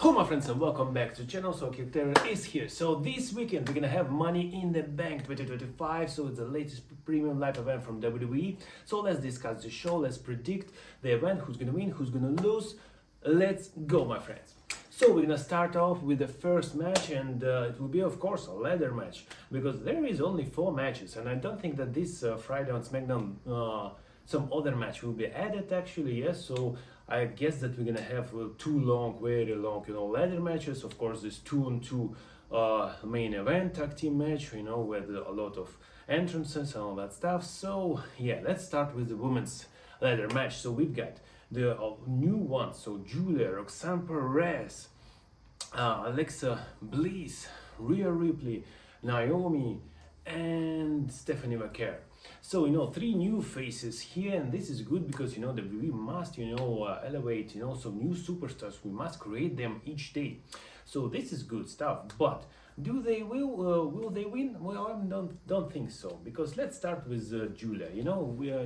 Hello my friends and welcome back to the channel. So Terror is here. So this weekend we're gonna have Money in the Bank 2025. So it's the latest premium live event from WWE. So let's discuss the show, let's predict the event, who's gonna win, who's gonna lose. Let's go my friends. So we're gonna start off with the first match, and it will be of course a ladder match because there is only 4 matches, and I don't think that this Friday on SmackDown some other match will be added actually. Yes, so I guess that we're gonna have 2 long, very long, ladder matches. Of course, this 2-on-2 main event tag team match, with a lot of entrances and all that stuff. So yeah, let's start with the women's ladder match. So we've got the new ones. So Julia, Roxanne Perez, Alexa Bliss, Rhea Ripley, Naomi, and Stephanie McCare. So 3 new faces here, and this is good because WWE must elevate some new superstars. We must create them each day. So this is good stuff. But will they win? Well, I don't think so, because let's start with Julia.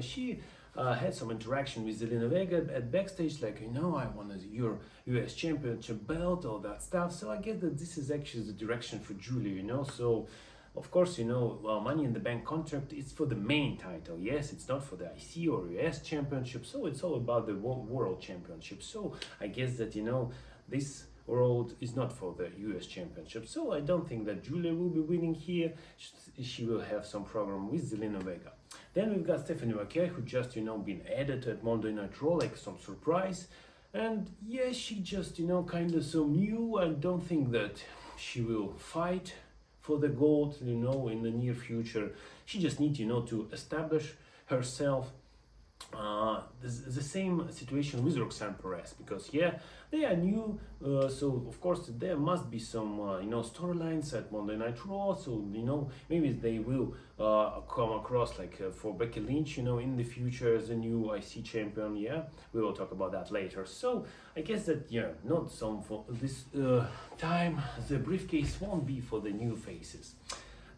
She had some interaction with Zelina Vega at backstage, like, I want your US Championship belt, all that stuff. So I guess that this is actually the direction for Julia, So of course, Money in the Bank contract is for the main title. Yes, it's not for the IC or US Championship. So it's all about the World Championship. So I guess that, this world is not for the US Championship. So I don't think that Julia will be winning here. She will have some problem with Zelina Vega. Then we've got Stephanie McCare, who just, been added at Monday Night Raw, like some surprise. And yeah, she just, kind of so new. I don't think that she will fight for the gold, in the near future. She just needs, to establish herself. The same situation with Roxanne Perez, because they are new, so of course there must be some storylines at Monday Night Raw. So maybe they will come across, like for Becky Lynch, in the future as a new IC champion. We will talk about that later. So I guess that not some for this time the briefcase won't be for the new faces.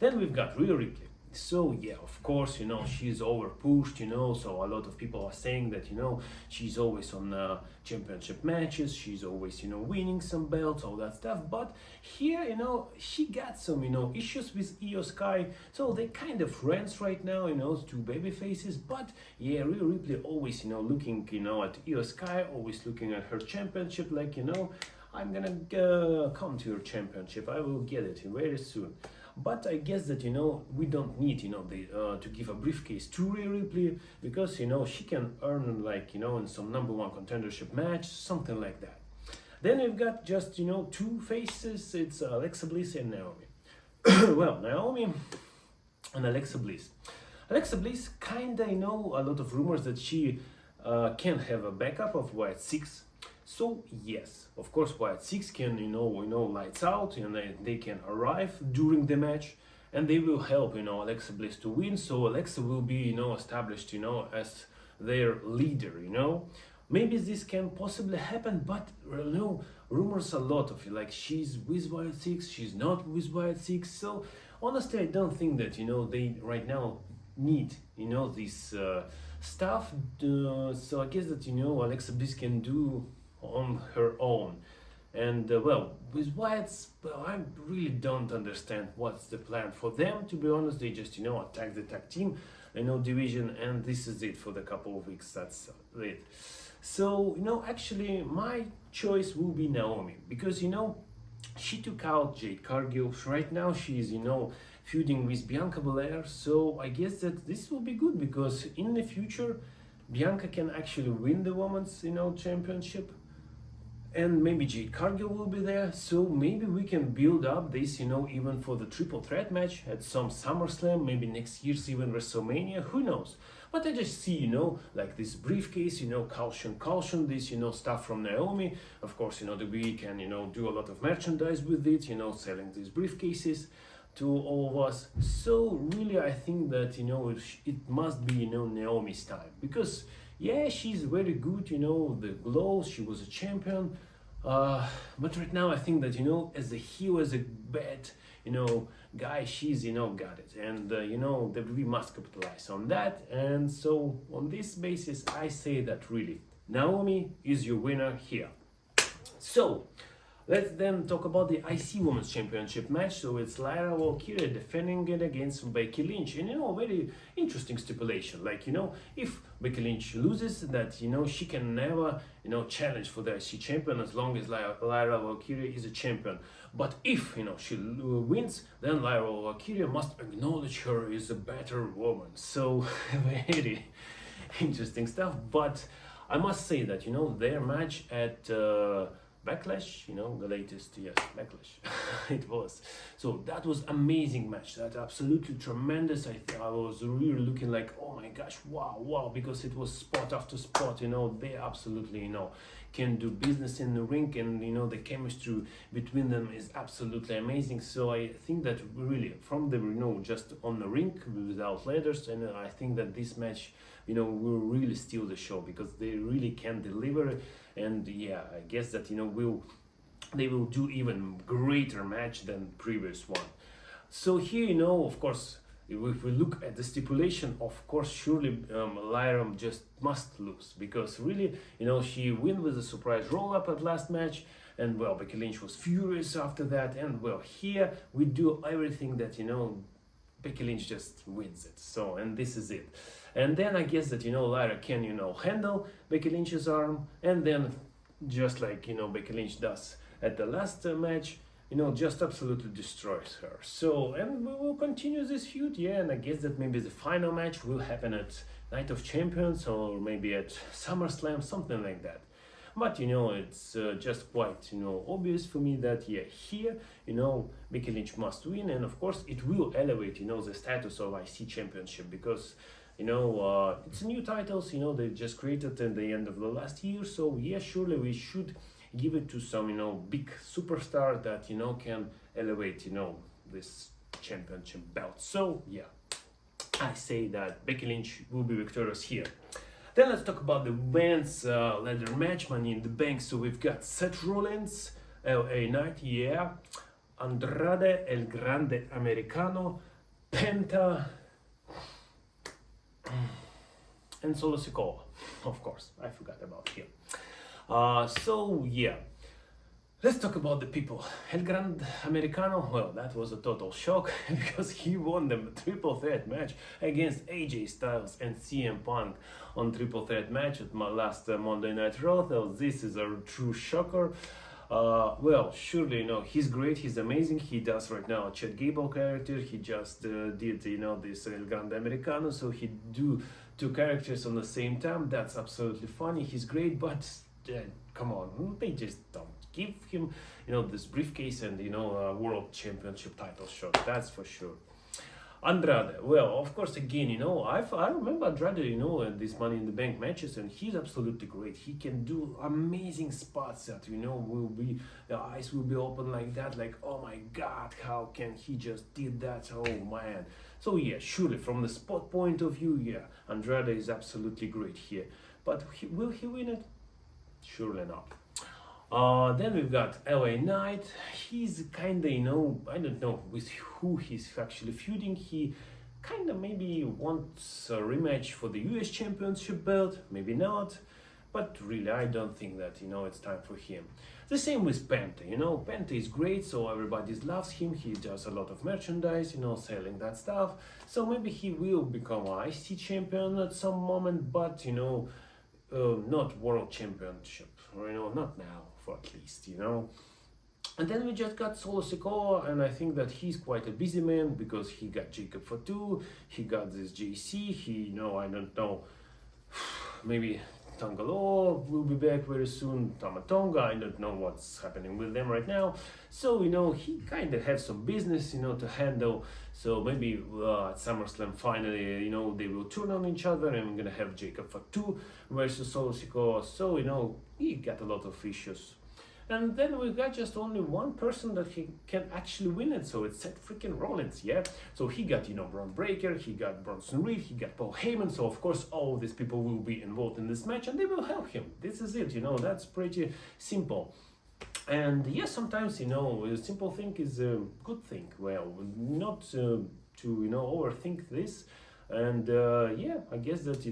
Then we've got Rhea Ripley. So yeah, of course, she's over pushed, so a lot of people are saying that, she's always on championship matches, she's always, winning some belts, all that stuff. But here, she got some, issues with Io Sky, so they kind of friends right now, 2 baby faces. But yeah, Rhea Ripley always, looking, at Io Sky, always looking at her championship, like, I'm gonna come to your championship, I will get it very soon. But I guess that, we don't need, to give a briefcase to Rhea Ripley, because, she can earn, like, in some #1 contendership match, something like that. Then we've got just, 2 faces. It's Alexa Bliss and Naomi. Well, Naomi and Alexa Bliss. Alexa Bliss, kinda, a lot of rumors that she can have a backup of Wyatt 6. So yes, of course, Wyatt 6 can, lights out, and they can arrive during the match, and they will help, Alexa Bliss to win. So Alexa will be, established, as their leader, Maybe this can possibly happen, but rumors a lot of it, like she's with Wyatt 6, she's not with Wyatt 6. So honestly, I don't think that, they right now need, this stuff. So I guess that, Alexa Bliss can do on her own. And well, with Wyatt's, I really don't understand what's the plan for them, to be honest. They just attack the tag team division, and this is it for the couple of weeks. That's it. So actually my choice will be Naomi, because she took out Jade Cargill. Right now she's feuding with Bianca Belair. So I guess that this will be good, because in the future Bianca can actually win the women's championship, and maybe Jade Cargill will be there. So maybe we can build up this, even for the triple threat match at some SummerSlam, maybe next year's even WrestleMania, who knows. But I just see, like this briefcase, caution, this, stuff from Naomi. Of course, the we can, do a lot of merchandise with it, selling these briefcases to all of us. So really, I think that, it must be, Naomi's time, because yeah, she's very good, the glow, she was a champion. But right now I think that, as a heel, as a bad, guy, she's, got it. And, WWE must capitalize on that. And so on this basis, I say that really, Naomi is your winner here. So Let's then talk about the IC Women's Championship match. So it's Lyra Valkyria defending it against Becky Lynch. And very interesting stipulation. Like, if Becky Lynch loses, that, she can never, challenge for the IC champion as long as Lyra Valkyria is a champion. But if, she wins, then Lyra Valkyria must acknowledge her as a better woman. So, very interesting stuff. But I must say that, their match at Backlash, the latest, yes, Backlash, it was. So that was amazing match. That absolutely tremendous. I was really looking like, oh my gosh, wow, because it was spot after spot. They absolutely, can do business in the ring, and the chemistry between them is absolutely amazing. So I think that really from the just on the ring without ladders, and I think that this match will really steal the show because they really can deliver. And yeah, I guess that they will do even greater match than previous one. So here of course, if we look at the stipulation, of course, surely Lyra just must lose because really, she win with a surprise roll-up at last match, and well, Becky Lynch was furious after that, and well, here we do everything that Becky Lynch just wins it. So, and this is it. And then I guess that Lyra can handle Becky Lynch's arm, and then just like Becky Lynch does at the last match, just absolutely destroys her. So, and we will continue this feud, yeah, and I guess that maybe the final match will happen at Night of Champions or maybe at SummerSlam, something like that. But it's just quite obvious for me that yeah, here Becky Lynch must win, and of course it will elevate the status of IC Championship because it's new titles they just created at the end of the last year. So yeah, surely we should give it to some big superstar that can elevate this championship belt. So yeah, I say that Becky Lynch will be victorious here. Then let's talk about the men's ladder match, Money in the Bank. So we've got Seth Rollins, LA Knight, yeah, Andrade, El Grande Americano, Penta, and Solo Sikoa, of course. I forgot about him. So yeah, let's talk about the people. El Grande Americano, well, that was a total shock because he won the triple threat match against AJ Styles and CM Punk on triple threat match at my last Monday Night Raw. So this is a true shocker. Well, surely, he's great, he's amazing. He does right now a Chad Gable character. He just did, this El Grande Americano. So he do two characters on the same time. That's absolutely funny. He's great, but come on, they just don't give him, this briefcase and, a world championship title shot. That's for sure. Andrade, well, of course, again, I remember Andrade, in these Money in the Bank matches, and he's absolutely great. He can do amazing spots that, the eyes will be open like that, like, oh my God, how can he just did that? Oh man. So yeah, surely from the spot point of view, yeah, Andrade is absolutely great here. But will he win it? Surely not. Then we've got LA Knight. He's kinda, I don't know with who he's actually feuding. He kinda maybe wants a rematch for the US Championship belt, maybe not. But really, I don't think that, it's time for him. The same with Penta, Penta is great, so everybody loves him. He does a lot of merchandise, selling that stuff. So maybe he will become an IC champion at some moment, but, not world championship, not now, for at least, And then we just got Solo Sikoa, and I think that he's quite a busy man because he got Jacob Fatu, he got this JC, I don't know, maybe Tangaloa will be back very soon, Tamatonga, I don't know what's happening with them right now. So, he kind of has some business, to handle. So maybe at SummerSlam finally, they will turn on each other, and we're gonna have Jacob Fatu versus Solo Sikoa. So, he got a lot of issues. And then we've got just only one person that he can actually win it, so it's Seth freaking Rollins, yeah? So he got, Braun Breaker, he got Bronson Reed, he got Paul Heyman, so of course all these people will be involved in this match and they will help him. This is it, that's pretty simple. And yes, sometimes, a simple thing is a good thing. Well, not to, overthink this. And yeah, I guess that,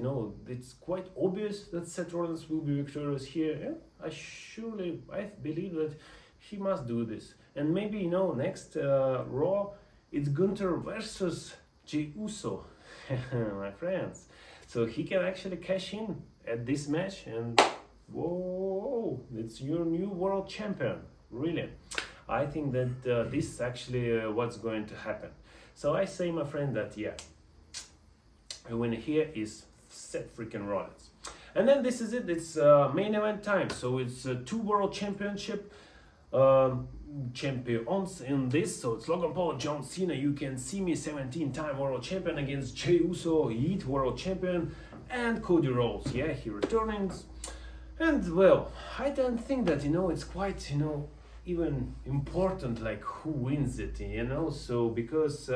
it's quite obvious that Seth Rollins will be victorious here. Yeah, I believe that he must do this. And maybe, you know, next Raw, it's Gunther versus Jey Uso, my friends. So he can actually cash in at this match, and whoa, it's your new world champion, really. I think that this is actually what's going to happen. So I say, my friend, that yeah, the winner here is Seth freaking Rollins. And then this is it, it's main event time. So it's 2 world championship champions in this. So it's Logan Paul, John Cena. You can see me 17-time world champion against Jey Uso, Heat world champion, and Cody Rhodes. Yeah, he returns. And well, I don't think that, you know, it's quite, you know, even important like who wins it, you know. So because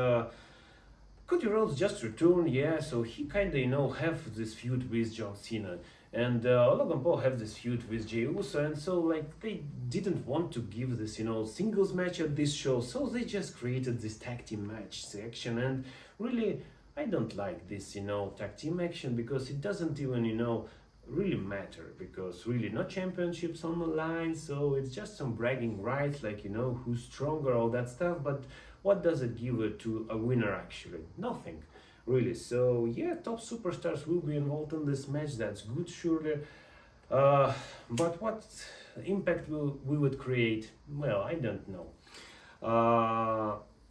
Cody Rhodes just returned, yeah, so he kind of, you know, have this feud with John Cena, and Logan Paul have this feud with Jey Uso, and so like they didn't want to give this, you know, singles match at this show, so they just created this tag team match section. And really, I don't like this, you know, tag team action, because it doesn't even, you know, really matter, because really no championships on the line, so it's just some bragging rights, like, you know, who's stronger, all that stuff. But what does it give it to a winner actually? Nothing, really. So yeah, top superstars will be involved in this match, that's good, surely. But what impact we would create, well, I don't know.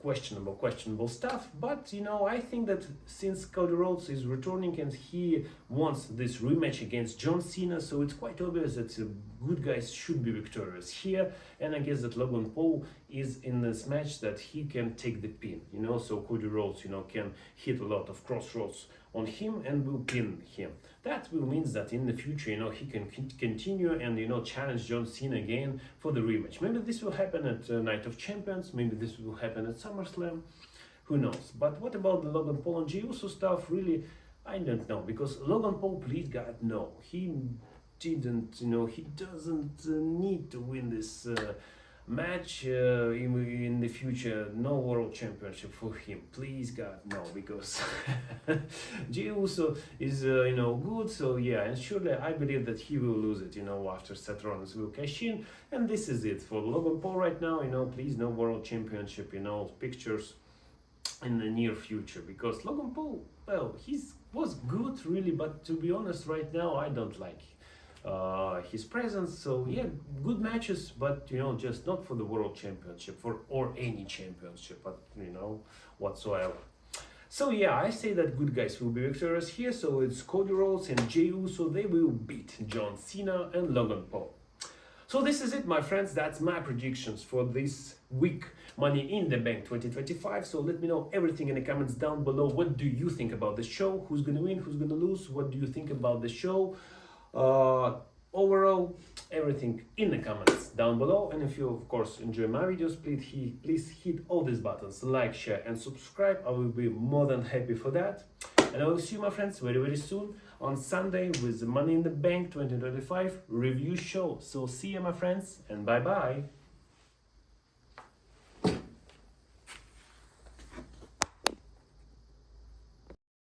Questionable stuff, but you know, I think that since Cody Rhodes is returning and he wants this rematch against John Cena, so it's quite obvious that the good guys should be victorious here. And I guess that Logan Paul is in this match that he can take the pin, you know, so Cody Rhodes, you know, can hit a lot of crossroads on him and will pin him. That will mean that in the future, you know, he can continue and, you know, challenge John Cena again for the rematch. Maybe this will happen at Night of Champions, maybe this will happen at SummerSlam, who knows. But what about the Logan Paul and Jey Uso stuff? Really, I don't know, because Logan Paul, please God, no, he didn't, you know, he doesn't need to win this match in the future. No world championship for him, please God, no, because Jey Uso is you know, good, so yeah, and surely I believe that he will lose it, you know, after Seth Rollins will cash in. And this is it for Logan Paul right now, you know, please, no world championship, you know, pictures in the near future, because Logan Paul, well, was good really, but to be honest right now I don't like his presence. So yeah, good matches, but you know, just not for the world championship or any championship, but you know, whatsoever. So yeah, I say that good guys will be victorious here. So it's Cody Rhodes and Jey Uso, they will beat John Cena and Logan Paul. So this is it, my friends, that's my predictions for this week, Money in the Bank 2025. So let me know everything in the comments down below. What do you think about the show? Who's gonna win? Who's gonna lose? What do you think about the show? Overall, everything in the comments down below. And if you of course enjoy my videos, please hit all these buttons, like, share and subscribe. I will be more than happy for that. And I will see you, my friends, very soon on Sunday with the Money in the Bank 2025 review show. So see you, my friends, and bye bye.